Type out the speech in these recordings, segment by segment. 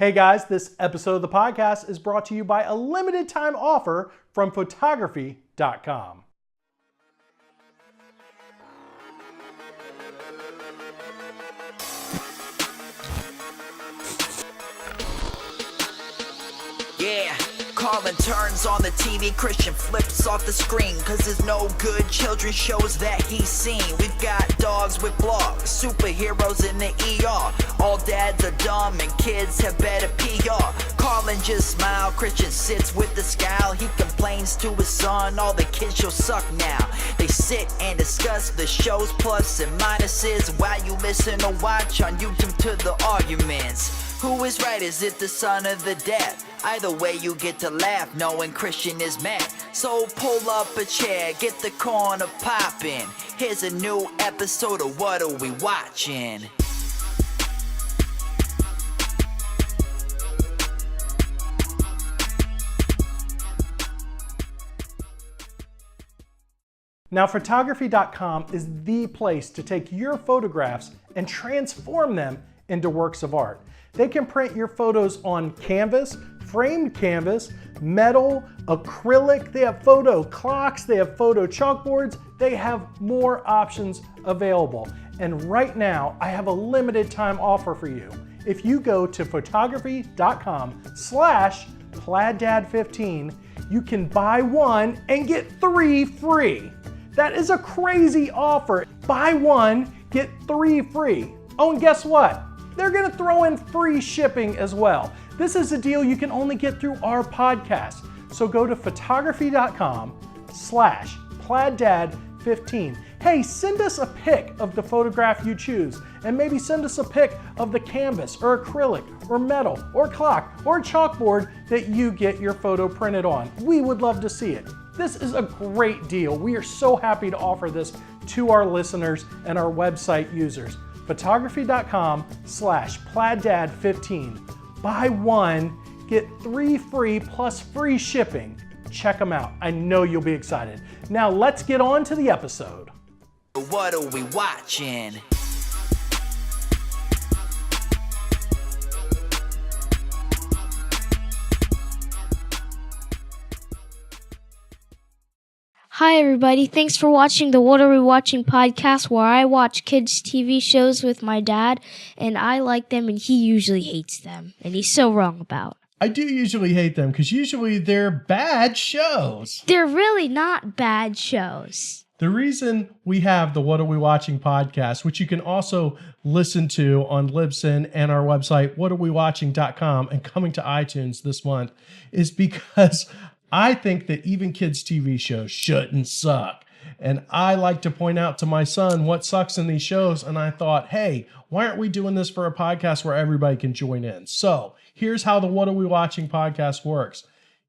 Hey guys, this episode of the podcast is brought to you by a limited time offer from photography.com. Yeah, Carlin turns on the TV, Christian flips off the screen, cause there's no good children's shows that he's seen. We've got dogs with blogs, superheroes in the ER. All dads are dumb and kids have better PR. Carlin just smile, Christian sits with the scowl. He complains to his son, all the kids should suck now. They sit and discuss the show's plus and minuses while you listen or watch on YouTube to the arguments. Who is right? Is it the son or the dad? Either way you get to laugh knowing Christian is mad. So pull up a chair, get the corner poppin'. Here's a new episode of What Are We Watching? Now, photography.com is the place to take your photographs and transform them into works of art. They can print your photos on canvas, framed canvas, metal, acrylic. They have photo clocks, they have photo chalkboards. They have more options available. And right now, I have a limited time offer for you. If you go to photography.com/PlaidDad15, you can buy one and get 3 free. That is a crazy offer. Buy one, get 3 free. Oh, and guess what? They're gonna throw in free shipping as well. This is a deal you can only get through our podcast. So go to photography.com/PlaidDad15. Hey, send us a pic of the photograph you choose, and maybe send us a pic of the canvas or acrylic or metal or clock or chalkboard that you get your photo printed on. We would love to see it. This is a great deal. We are so happy to offer this to our listeners and our website users. Photography.com/PlaidDad15. Buy one, get 3 free plus free shipping. Check them out. I know you'll be excited. Now let's get on to the episode. What are we watching? Hi everybody, thanks for watching the What Are We Watching podcast, where I watch kids' TV shows with my dad, and I like them and he usually hates them, and he's so wrong about. I do usually hate them because usually they're bad shows. They're really not bad shows. The reason we have the What Are We Watching podcast, which you can also listen to on Libsyn and our website, whatarewewatching.com, and coming to iTunes this month, is because I think that even kids' TV shows shouldn't suck. And I like to point out to my son what sucks in these shows. And I thought, hey, why aren't we doing this for a podcast where everybody can join in? So here's how the What Are We Watching podcast works.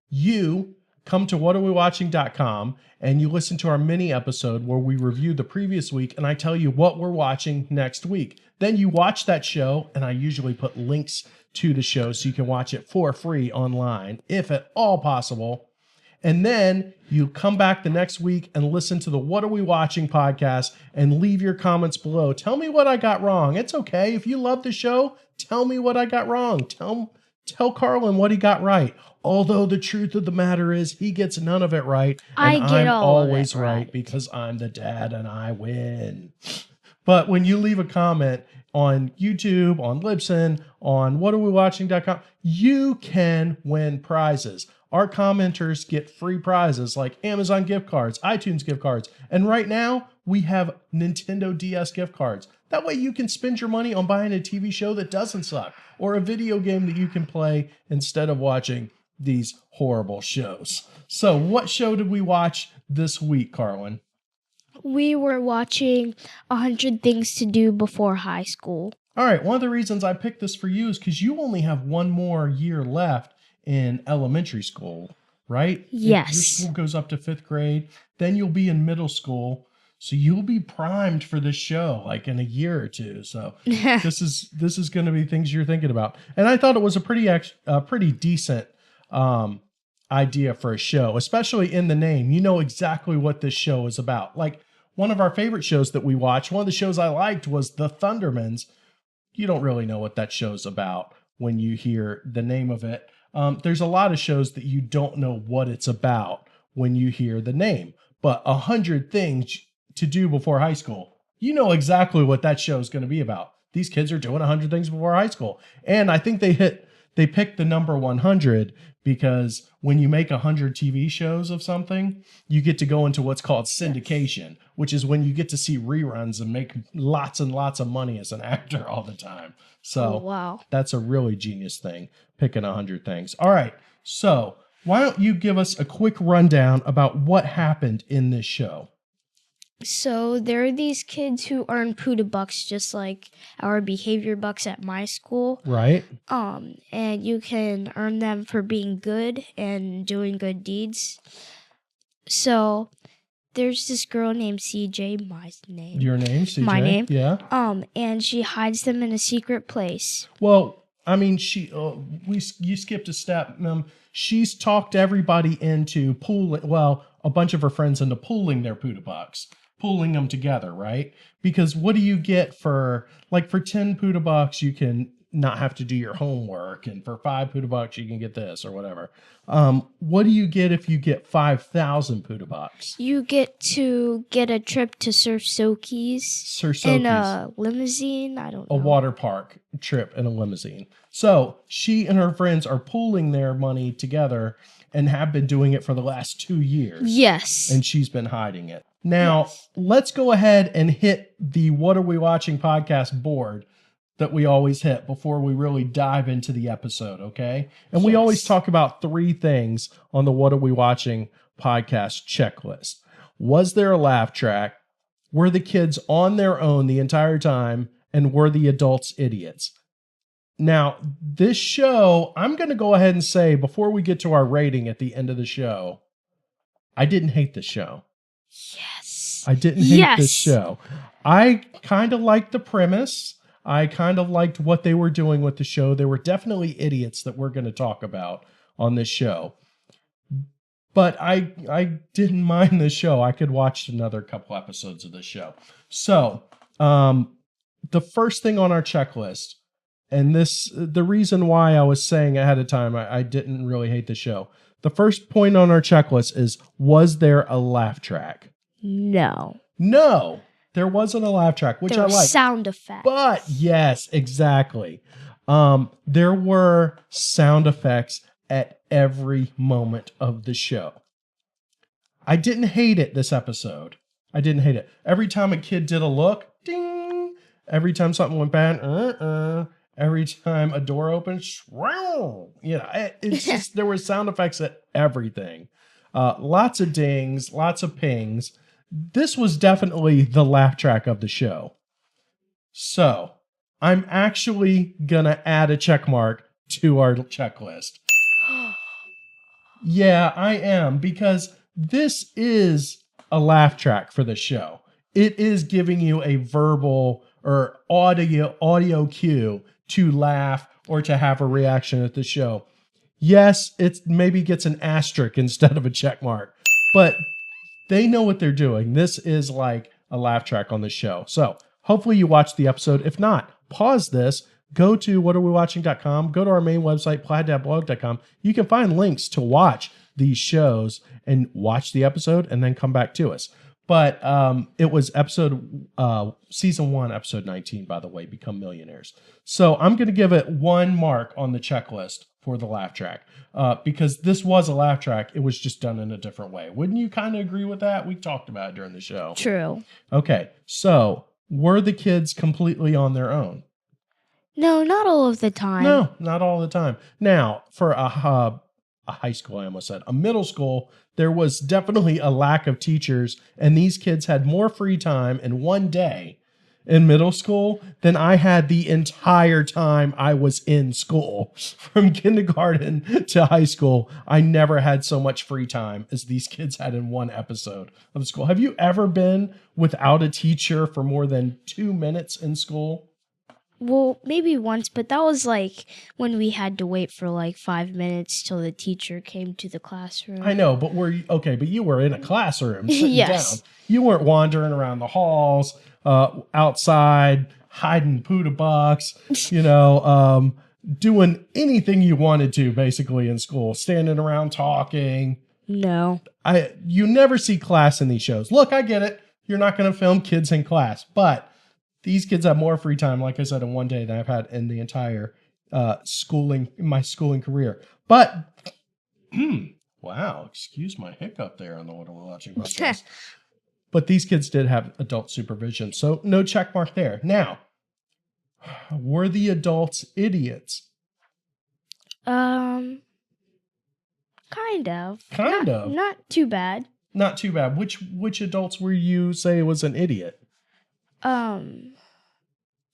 You come to whatarewewatching.com and you listen to our mini episode where we review the previous week and I tell you what we're watching next week. Then you watch that show, and I usually put links to the show so you can watch it for free online, if at all possible. And then you come back the next week and listen to the What Are We Watching podcast and leave your comments below. Tell me what I got wrong. It's okay. If you love the show, tell me what I got wrong. Tell Carlin what he got right. Although the truth of the matter is he gets none of it right. And I'm always right because I'm the dad and I win. But when you leave a comment on YouTube, on Libsyn, on whatarewewatching.com, you can win prizes. Our commenters get free prizes like Amazon gift cards, iTunes gift cards, and right now we have Nintendo DS gift cards. That way you can spend your money on buying a TV show that doesn't suck or a video game that you can play instead of watching these horrible shows. So what show did we watch this week, Carlin? We were watching 100 Things to Do Before High School. All right, one of the reasons I picked this for you is because you only have one more year left in elementary school, right? Yes. Your school goes up to 5th grade, then you'll be in middle school, so you'll be primed for this show like in a year or two. So this is going to be things you're thinking about. And I thought it was a pretty decent idea for a show, especially in the name. You know exactly what this show is about. Like one of our favorite shows that we watched, one of the shows I liked was The Thundermans. You don't really know what that show's about. when you hear the name of it. There's a lot of shows that you don't know what it's about when you hear the name, but 100 Things to Do Before High School, you know exactly what that show is going to be about. These kids are doing 100 things before high school. And I think they picked the number 100 because when you make 100 TV shows of something, you get to go into what's called syndication, which is when you get to see reruns and make lots and lots of money as an actor all the time. So wow. That's a really genius thing, picking 100 things. All right. So why don't you give us a quick rundown about what happened in this show? So there are these kids who earn PUTA bucks just like our behavior bucks at my school. Right. And you can earn them for being good and doing good deeds. So there's this girl named CJ, my name. Your name, CJ? My name. Yeah. And she hides them in a secret place. Well, I mean, you skipped a step. She's talked everybody into pooling, well, a bunch of her friends into pooling their PUTA bucks. Pooling them together, right? Because what do you get for 10 PUTA bucks, you can not have to do your homework, and for 5 PUTA bucks, you can get this or whatever. What do you get if you get 5,000 PUTA bucks? You get to get a trip to Sir Soki's in a limousine. I don't know. A water park trip in a limousine. So she and her friends are pooling their money together and have been doing it for the last 2 years. Yes. And she's been hiding it. Now, let's go ahead and hit the What Are We Watching podcast board that we always hit before we really dive into the episode, okay? And we always talk about 3 things on the What Are We Watching podcast checklist. Was there a laugh track? Were the kids on their own the entire time? And were the adults idiots? Now, this show, I'm going to go ahead and say, before we get to our rating at the end of the show, I didn't hate the show. Yes. I didn't hate this show. I kind of liked the premise. I kind of liked what they were doing with the show. There were definitely idiots that we're going to talk about on this show. But I didn't mind the show. I could watch another couple episodes of this show. So, the first thing on our checklist, and the reason why I was saying ahead of time I didn't really hate the show. The first point on our checklist is, was there a laugh track? No. No, there wasn't a laugh track, which I like. Sound effects. But yes, exactly. There were sound effects at every moment of the show. I didn't hate it this episode. I didn't hate it. Every time a kid did a look, ding. Every time something went bad, every time a door opened, it's just, there were sound effects at everything. Lots of dings, lots of pings. This was definitely the laugh track of the show. So I'm actually going to add a check mark to our checklist. Yeah, I am, because this is a laugh track for the show. It is giving you a verbal or audio cue to laugh or to have a reaction at the show. Yes, it maybe gets an asterisk instead of a check mark, but they know what they're doing. This is like a laugh track on the show. So hopefully you watch the episode. If not, pause this, go to whatarewewatching.com, go to our main website, plaid.blog.com. You can find links to watch these shows and watch the episode and then come back to us. But it was season 1, episode 19, by the way, Become Millionaires. So I'm going to give it 1 mark on the checklist for the laugh track, because this was a laugh track. It was just done in a different way. Wouldn't you kind of agree with that? We talked about it during the show. True. Okay, so were the kids completely on their own? No, not all of the time. No, not all the time. Now, for a high school, I almost said, a middle school, there was definitely a lack of teachers, and these kids had more free time in one day in middle school than I had the entire time I was in school. From kindergarten to high school, I never had so much free time as these kids had in one episode of school. Have you ever been without a teacher for more than 2 minutes in school? Well, maybe once, but that was like when we had to wait for like 5 minutes till the teacher came to the classroom. I know, but but you were in a classroom sitting Yes. down. You weren't wandering around the halls, outside, hiding PUTA bucks, doing anything you wanted to basically in school, standing around talking. No. You never see class in these shows. Look, I get it. You're not going to film kids in class, but these kids have more free time, like I said, in one day than I've had in the entire my schooling career. But wow, excuse my hiccup there on the What Are We Watching podcast. But these kids did have adult supervision, so no check mark there. Now, were the adults idiots? Kind of. Not too bad. Not too bad. Which adults were you say was an idiot?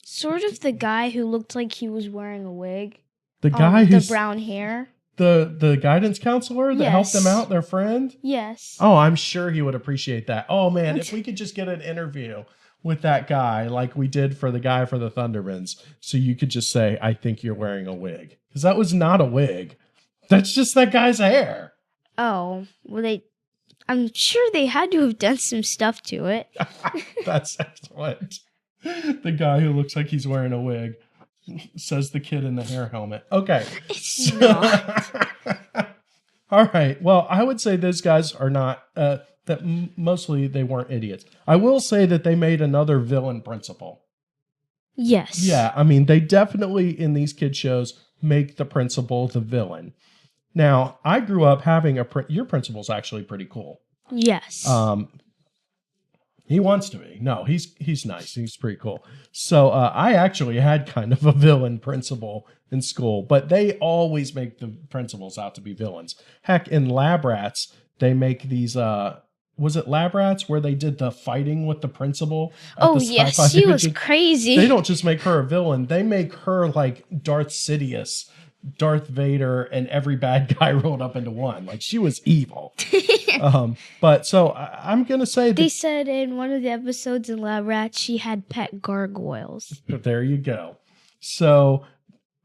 Sort of the guy who looked like he was wearing a wig. The guy who's the brown hair. The guidance counselor that helped them out, their friend? Yes. Oh, I'm sure he would appreciate that. Oh man, if we could just get an interview with that guy like we did for the guy for the Thunderbirds, so you could just say, I think you're wearing a wig. Because that was not a wig. That's just that guy's hair. Oh, well I'm sure they had to have done some stuff to it. That's excellent. The guy who looks like he's wearing a wig, says the kid in the hair helmet. Okay. It's not. All right. Well, I would say those guys are not, mostly they weren't idiots. I will say that they made another villain principal. Yes. Yeah. I mean, they definitely in these kid shows make the principal the villain. Now, I grew up having your principal's actually pretty cool. Yes. He wants to be. No, he's nice. He's pretty cool. So I actually had kind of a villain principal in school, but they always make the principals out to be villains. Heck, in Lab Rats, they make these. Was it Lab Rats where they did the fighting with the principal? Oh yes, she was crazy. They don't just make her a villain; they make her like Darth Sidious, Darth Vader, and every bad guy rolled up into one. Like she was evil. But so I'm going to say they said in one of the episodes in Lab Rats, she had pet gargoyles. There you go. So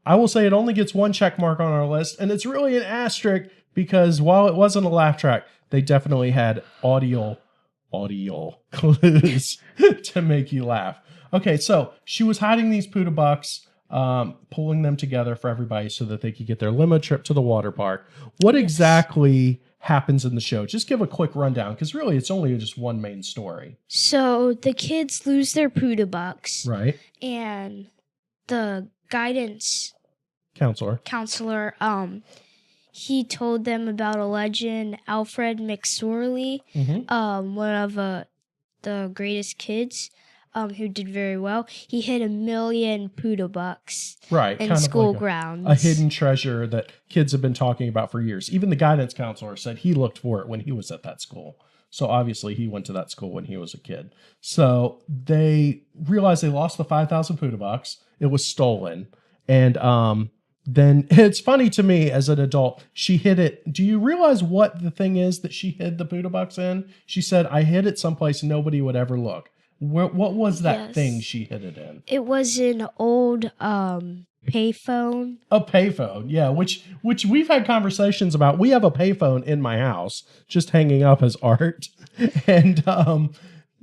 I will say it only gets one check mark on our list, and it's really an asterisk because while it wasn't a laugh track, they definitely had audio clues to make you laugh. Okay, so she was hiding these Poodle Bucks, pulling them together for everybody so that they could get their limo trip to the water park. What exactly happens in the show? Just give a quick rundown, because really it's only just one main story. So the kids lose their Poodle Bucks. Right. And the guidance counselor, he told them about a legend, Alfred McSorley, one of the greatest kids, who did very well. He hid 1 million Poodle Bucks in school grounds. A hidden treasure that kids have been talking about for years. Even the guidance counselor said he looked for it when he was at that school. So obviously he went to that school when he was a kid. So they realized they lost the 5,000 Poodle Bucks. It was stolen. And then it's funny to me as an adult, she hid it. Do you realize what the thing is that she hid the Poodle Bucks in? She said, I hid it someplace nobody would ever look. What was that thing she hid it in? It was an old payphone. A payphone, yeah, which we've had conversations about. We have a payphone in my house, just hanging up as art. And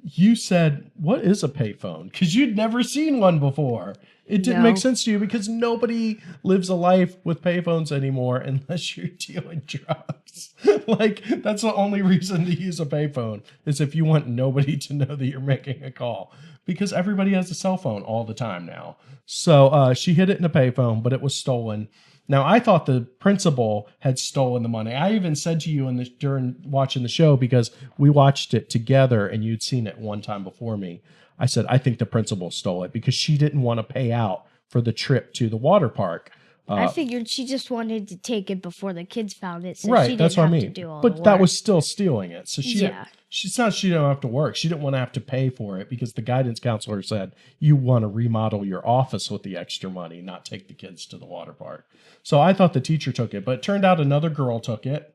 you said, what is a payphone? Because you'd never seen one before. It didn't make sense to you because nobody lives a life with payphones anymore unless you're dealing drugs. Like, that's the only reason to use a payphone is if you want nobody to know that you're making a call. Because everybody has a cell phone all the time now. So she hid it in a payphone, but it was stolen. Now, I thought the principal had stolen the money. I even said to you during watching the show, because we watched it together and you'd seen it one time before me, I said, I think the principal stole it because she didn't want to pay out for the trip to the water park. I figured she just wanted to take it before the kids found it, so right, she didn't that's what have I to mean. do all But the work. that was still stealing it. So it's not she didn't have to work. She didn't want to have to pay for it because the guidance counselor said you want to remodel your office with the extra money, not take the kids to the water park. So I thought the teacher took it, but it turned out another girl took it,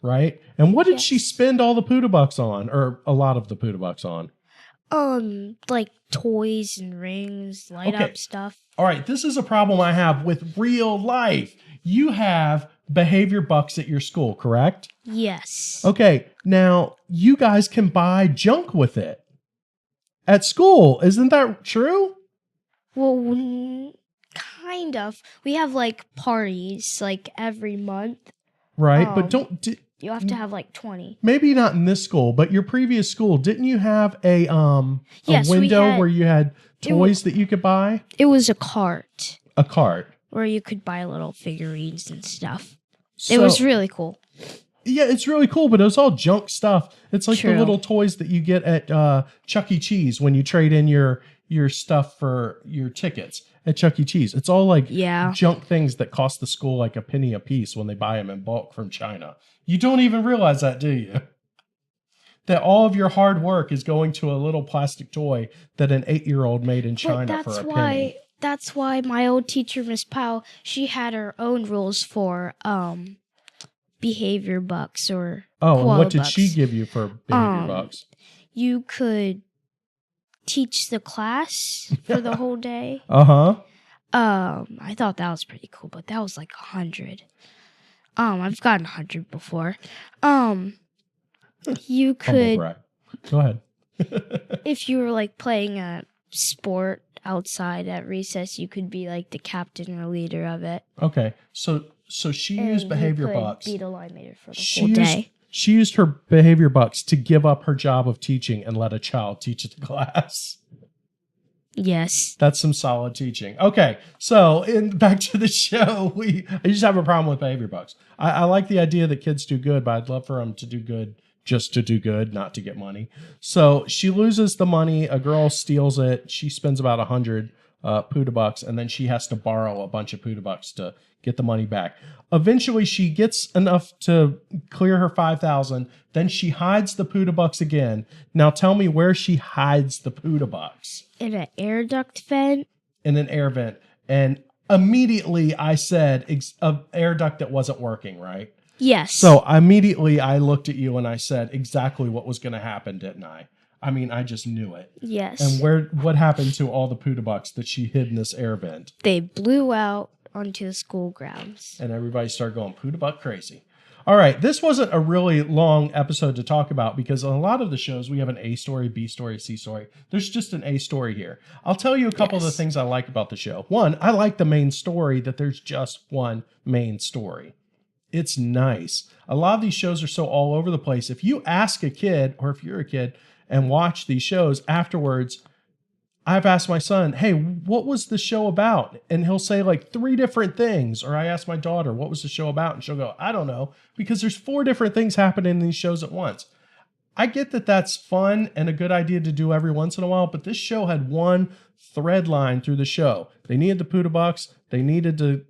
right? And what did she spend all the Poodle Bucks on, or a lot of the Poodle Bucks on? Like toys and rings, light up stuff. All right, this is a problem I have with real life. You have behavior bucks at your school, correct? Yes. Okay, now you guys can buy junk with it at school. Isn't that true? Well, kind of. We have like parties like every month. Right, but You have to have like 20. maybe not in this school, but your previous school, didn't you have a Yes, we window had- where you had toys that you could buy? It was a cart A cart. where you could buy little figurines and stuff. It was really cool. Yeah, it's really cool, but it was all junk stuff. It's like the True. little toys that you get at Chuck E. Cheese when you trade in your stuff for your tickets at Chuck E. Cheese. It's all like junk things that cost the school like a penny a piece when they buy them in bulk from China. You don't even realize that, do you? That all of your hard work is going to a little plastic toy that an 8-year-old made in China for a penny. That's why my old teacher, Miss Powell, she had her own rules for behavior bucks or Oh, and what did bucks. she give you for behavior bucks? You could teach the class for the whole day. Uh-huh. I thought that was pretty cool, but that was like 100. I've gotten 100 before. You could, Go ahead. if you were like playing a sport outside at recess, you could be like the captain or leader of it. Okay, so she used behavior bucks. Be the line leader for the whole day. She used her behavior bucks to give up her job of teaching and let a child teach the class. Yes. That's some solid teaching. Okay, so back to the show. I just have a problem with behavior bucks. I like the idea that kids do good, but I'd love for them to do good just to do good, not to get money. So she loses the money. A girl steals it. She spends about 100 Puda bucks, and then she has to borrow a bunch of Puda bucks to get the money back. Eventually, she gets enough to clear her 5,000. Then she hides the Puda bucks again. Now tell me where she hides the Puda bucks. In an air duct vent. In an air vent. And immediately I said, an air duct that wasn't working, right? Yes. So immediately I looked at you and I said exactly what was going to happen, didn't I? I mean, I just knew it. Yes. And what happened to all the Puda bucks that she hid in this air vent? They blew out onto the school grounds. And everybody started going Puda buck crazy. All right, this wasn't a really long episode to talk about because on a lot of the shows we have an A story, B story, C story. There's just an A story here. I'll tell you a couple of the things I like about the show. One, I like the main story, that there's just one main story. It's nice. A lot of these shows are so all over the place. If you ask a kid, or if you're a kid and watch these shows afterwards, I've asked my son, hey, what was the show about? And he'll say like 3 different things. Or I asked my daughter, what was the show about? And she'll go, I don't know, because there's 4 different things happening in these shows at once. I get that that's fun and a good idea to do every once in a while, but this show had one thread line through the show. They needed the Puda bucks. They needed to,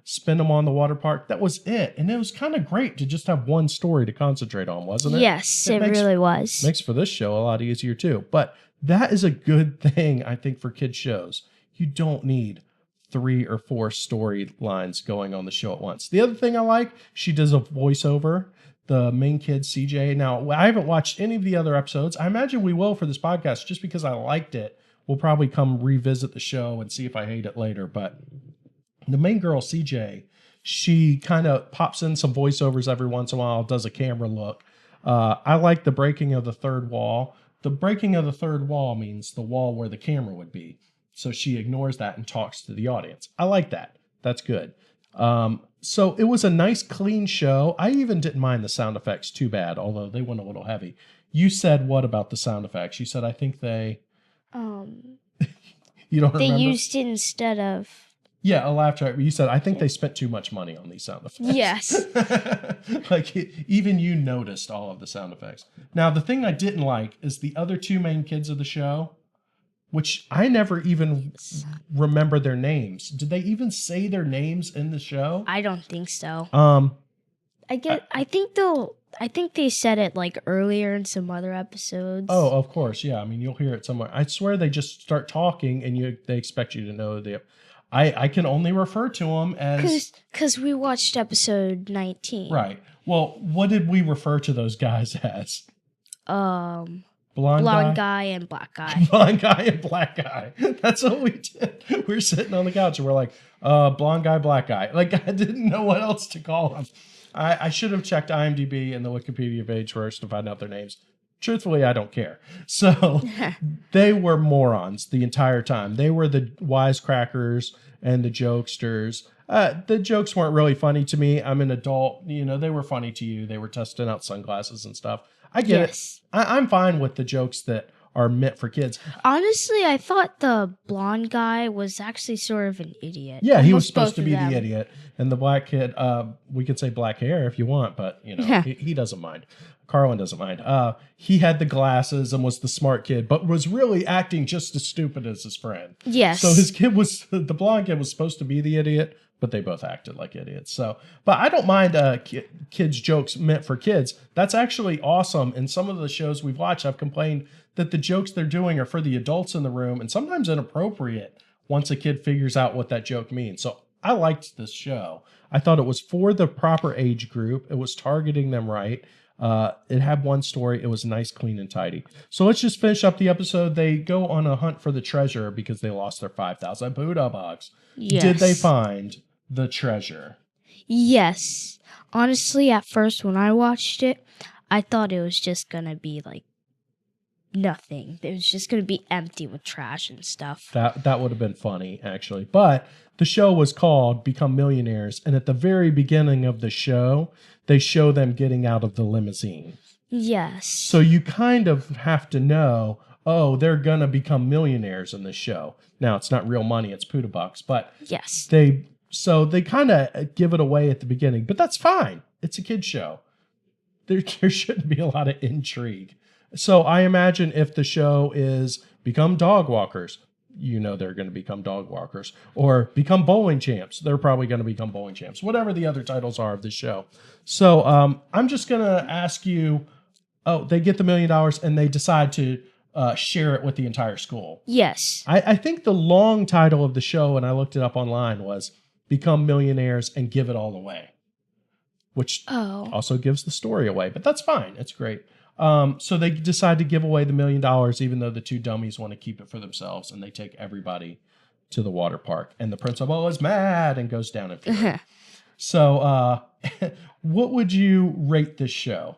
spend them on the water park. That was it. And it was kind of great to just have one story to concentrate on, wasn't it? Yes, it really was. Makes for this show a lot easier too. But that is a good thing, I think, for kids shows. You don't need 3 or 4 storylines going on the show at once. The other thing I like, she does a voiceover, the main kid, CJ. Now, I haven't watched any of the other episodes. I imagine we will for this podcast just because I liked it. We'll probably come revisit the show and see if I hate it later. But the main girl, CJ, she kind of pops in some voiceovers every once in a while, does a camera look. I like the breaking of the third wall. The breaking of the third wall means the wall where the camera would be. So she ignores that and talks to the audience. I like that. That's good. So it was a nice, clean show. I even didn't mind the sound effects too bad, although they went a little heavy. You said what about the sound effects? You said, I think they... You don't remember? They used it instead of... Yeah, a laugh track. You said, I think they spent too much money on these sound effects. Yes. Like, even you noticed all of the sound effects. Now, the thing I didn't like is the other 2 main kids of the show, which I never even remember their names. Did they even say their names in the show? I don't think so. I think they said it like earlier in some other episodes. Oh, of course. Yeah. I mean, you'll hear it somewhere. I swear they just start talking and they expect you to know I can only refer to them as... Because we watched episode 19. Right. Well, what did we refer to those guys as? Blonde guy and black guy. Blonde guy and black guy. That's what we did. We were sitting on the couch and we're like, blonde guy, black guy. Like, I didn't know what else to call them. I should have checked IMDb and the Wikipedia page first to find out their names. truthfully, I don't care. So they were morons the entire time. They were the wisecrackers and the jokesters. The jokes weren't really funny to me. I'm an adult. You know, they were funny to you. They were testing out sunglasses and stuff. I get it. I'm fine with the jokes that are meant for kids. Honestly, I thought the blonde guy was actually sort of an idiot. Yeah, he was Almost supposed both to of be them. the idiot. And the black kid, we could say black hair if you want, but you know, he doesn't mind. Carlin doesn't mind. He had the glasses and was the smart kid, but was really acting just as stupid as his friend. Yes. So his kid was, the blonde kid was supposed to be the idiot, but they both acted like idiots. So, but I don't mind kids' jokes meant for kids. That's actually awesome. In some of the shows we've watched, I've complained that the jokes they're doing are for the adults in the room and sometimes inappropriate once a kid figures out what that joke means. So I liked this show. I thought it was for the proper age group. It was targeting them right. It had one story. It was nice, clean, and tidy. So let's just finish up the episode. They go on a hunt for the treasure because they lost their 5,000 Buddha bucks. Yes. Did they find the treasure? Yes. Honestly, at first when I watched it, I thought it was just gonna be like nothing. It was just gonna be empty with trash and stuff. That would have been funny, actually. But the show was called Become Millionaires, and at the very beginning of the show, they show them getting out of the limousine. Yes. So you kind of have to know, oh, they're gonna become millionaires in this show. Now it's not real money; it's Buddha bucks, but Yes. they kind of give it away at the beginning. But that's fine. It's a kid's show. There shouldn't be a lot of intrigue. So I imagine if the show is become dog walkers, you know they're going to become dog walkers, or become bowling champs. They're probably going to become bowling champs, whatever the other titles are of the show. So I'm just going to ask you, oh, they get the $1 million and they decide to share it with the entire school. Yes. I think the long title of the show, and I looked it up online, was Become Millionaires and Give It All Away, which also gives the story away, but that's fine. It's great. So they decide to give away the $1 million, even though the two dummies want to keep it for themselves, and they take everybody to the water park. And the principal is mad and goes down in fury. So what would you rate this show?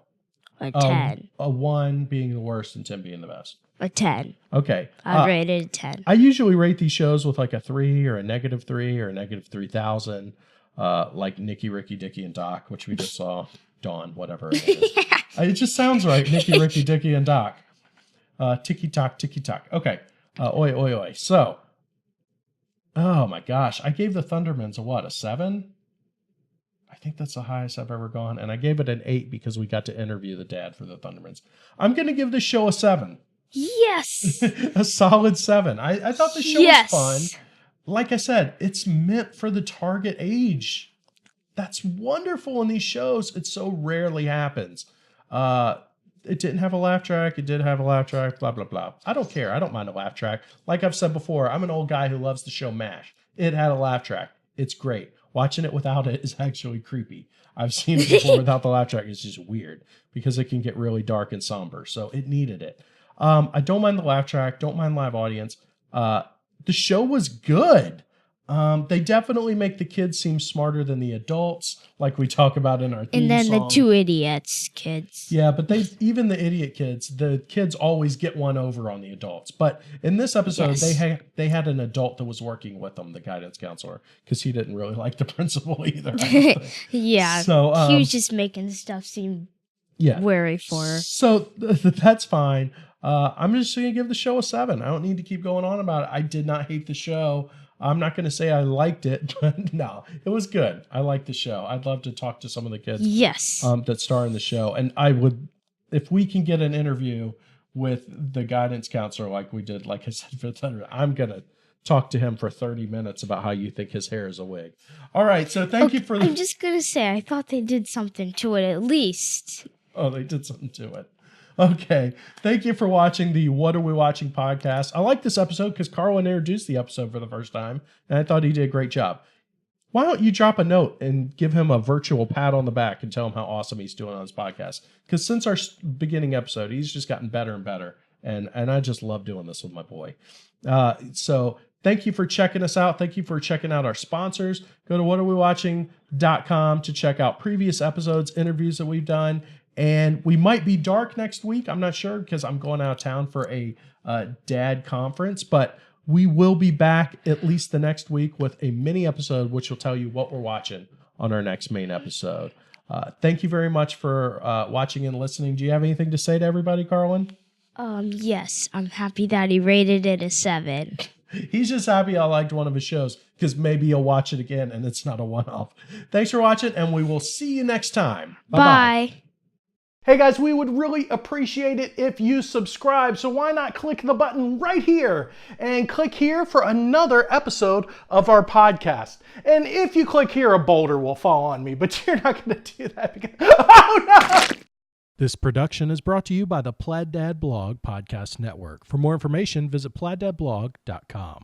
A 10. A 1 being the worst and 10 being the best. A 10. Okay. I rated a 10. I usually rate these shows with like a 3 or a -3 or a -3,000, like Nicky, Ricky, Dicky, and Doc, which we just saw. Dawn, whatever it is. It just sounds right. Nicky, Ricky, Dicky, and Doc. Ticky tock, ticky tock. Okay. Oi, oi, oi. So, oh my gosh. I gave the Thundermans a 7? I think that's the highest I've ever gone. And I gave it an 8 because we got to interview the dad for the Thundermans. I'm going to give this show a 7. Yes. A solid 7. I thought the show was fun. Like I said, it's meant for the target age. That's wonderful in these shows. It so rarely happens. It didn't have a laugh track. It did have a laugh track, blah, blah, blah. I don't care. I don't mind a laugh track. Like I've said before, I'm an old guy who loves the show MASH. It had a laugh track. It's great. Watching it without it is actually creepy. I've seen it before without the laugh track. It's just weird because it can get really dark and somber. So it needed it. I don't mind the laugh track. Don't mind live audience. The show was good. They definitely make the kids seem smarter than the adults, like we talk about in our theme And then song. the two idiots kids. Yeah, but even the idiot kids, the kids always get one over on the adults. But in this episode, they had an adult that was working with them, the guidance counselor, because he didn't really like the principal either. Yeah. So he was just making stuff seem wary for her. So that's fine. I'm just going to give the show a 7. I don't need to keep going on about it. I did not hate the show. I'm not going to say I liked it, but no, it was good. I liked the show. I'd love to talk to some of the kids that star in the show. And I would, if we can get an interview with the guidance counselor like we did, like I said, for Thunder, I'm going to talk to him for 30 minutes about how you think his hair is a wig. All right, so thank you for I'm just going to say, I thought they did something to it at least. Oh, they did something to it. Okay. Thank you for watching the What Are We Watching podcast. I like this episode because Carlin introduced the episode for the first time, and I thought he did a great job. Why don't you drop a note and give him a virtual pat on the back and tell him how awesome he's doing on his podcast? Because since our beginning episode, he's just gotten better and better, and I just love doing this with my boy. So thank you for checking us out. Thank you for checking out our sponsors. Go to whatarewewatching.com to check out previous episodes, interviews that we've done, And we might be dark next week. I'm not sure because I'm going out of town for a dad conference, but we will be back at least the next week with a mini episode, which will tell you what we're watching on our next main episode. Thank you very much for watching and listening. Do you have anything to say to everybody, Carlin? Yes, I'm happy that he rated it a 7. He's just happy I liked one of his shows because maybe he'll watch it again and it's not a one-off. Thanks for watching, and we will see you next time. Bye-bye. Bye. Hey guys, we would really appreciate it if you subscribe, so why not click the button right here and click here for another episode of our podcast. And if you click here, a boulder will fall on me, but you're not going to do that because, oh no! This production is brought to you by the Plaid Dad Blog Podcast Network. For more information, visit plaiddadblog.com.